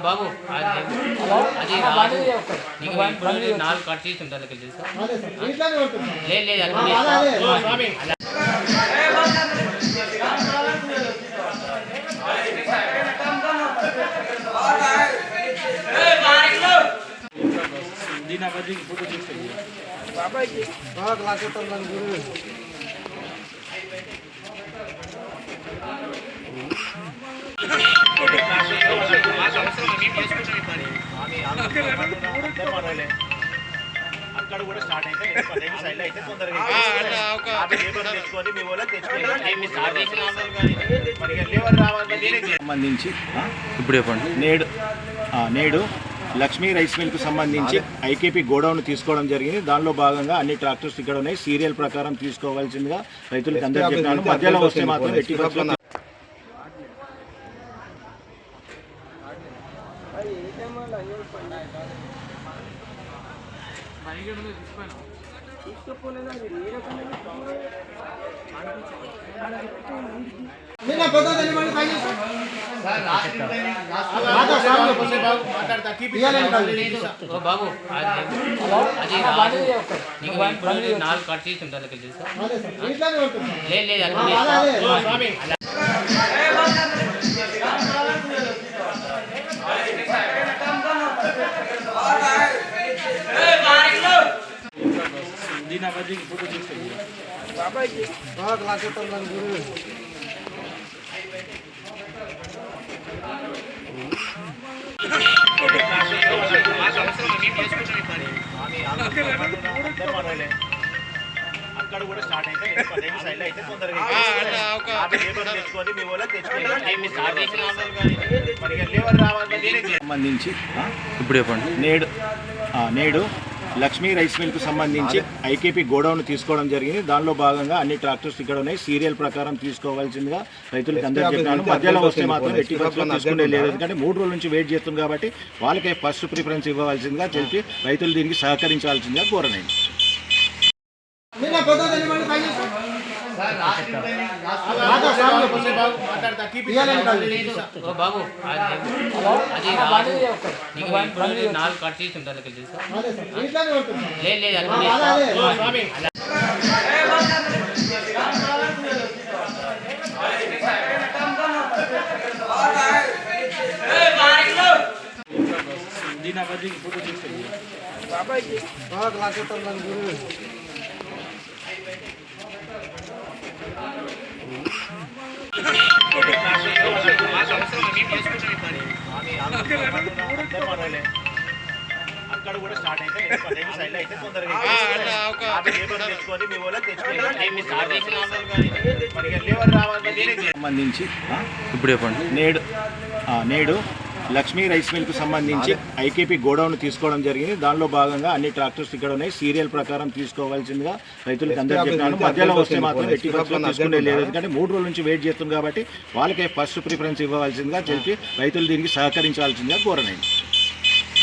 బాబు అది నాలుగు కట్ చేసి ఉంటారు తెలుసా? ఫోటో తీసుకెళ్ళి బాబాయ్కి బాగా క్లాస్ గురు అక్కడ కూడా స్టార్ట్ అయితే సైడ్ అయితే తొందరగా సంబంధించి ఇప్పుడు చెప్పండి. నేడు లక్ష్మీ రైస్ మిల్కు సంబంధించి ఐకేపీ గోడౌన్ తీసుకోవడం జరిగింది. దానిలో భాగంగా అన్ని ట్రాక్టర్స్ ఇక్కడ ఉన్నాయి. సీరియల్ ప్రకారం తీసుకోవాల్సిందిగా రైతులకు అందరూ చెప్పినాను. మధ్యలో వస్తే మాత్రం ఎట్టి పరిస్థితుల్లో బాబు అది నాలుగు కట్ చేసి ఉంటారు తెలుసా? ఫోటో తీసుకెళ్ళి బాబాయ్కి బాగా క్లాస్ గురు అక్కడ కూడా స్టార్ట్ అయితే సైడ్ అయితే తొందరగా సంబంధించి ఇప్పుడు చెప్పండి. నేడు లక్ష్మీ రైస్ మిల్కు సంబంధించి ఐకేపీ గోడౌన్ తీసుకోవడం జరిగింది. దానిలో భాగంగా అన్ని ట్రాక్టర్స్ ఇక్కడ ఉన్నాయి. సీరియల్ ప్రకారం తీసుకోవాల్సిందిగా రైతులకు అందరూ చెప్పినాను. మధ్యలో వస్తే మాత్రం ఎట్టి పరిస్థితుల్లో తీసుకునే లేదు. ఎందుకంటే 3 రోజుల నుంచి వెయిట్ చేస్తుంది కాబట్టి వాళ్ళకే ఫస్ట్ ప్రిఫరెన్స్ ఇవ్వవలసిందిగా తెలిసి రైతులు దీనికి సహకరించాల్సిందిగా కోరనండి. బాబు అది నాలుగు కట్ చేసి ఉంటారు తెలుసా? ఫోటో తీసుకెళ్ళి బాబాయ్కి బాగా క్లాస్ గురు అక్కడ కూడా స్టార్ట్ అయితే సైడ్ అయితే తొందరగా సంబంధించి ఇప్పుడు చెప్పండి. నేడు లక్ష్మీ రైస్ మిల్కు సంబంధించి ఐకేపీ గోడౌన్ తీసుకోవడం జరిగింది. దానిలో భాగంగా అన్ని ట్రాక్టర్స్ ఇక్కడ ఉన్నాయి. సీరియల్ ప్రకారం తీసుకోవాల్సిందిగా రైతులకు అందరూ చెప్పినాను. మధ్యలో వస్తే మాత్రం ఎట్టి పరిస్థితుల్లో తీసుకునే లేదు. ఎందుకంటే 3 రోజుల నుంచి వెయిట్ చేస్తుంది కాబట్టి వాళ్ళకే ఫస్ట్ ప్రిఫరెన్స్ ఇవ్వవలసిందిగా తెలిసి రైతులు దీనికి సహకరించాల్సిందిగా కోరనండి.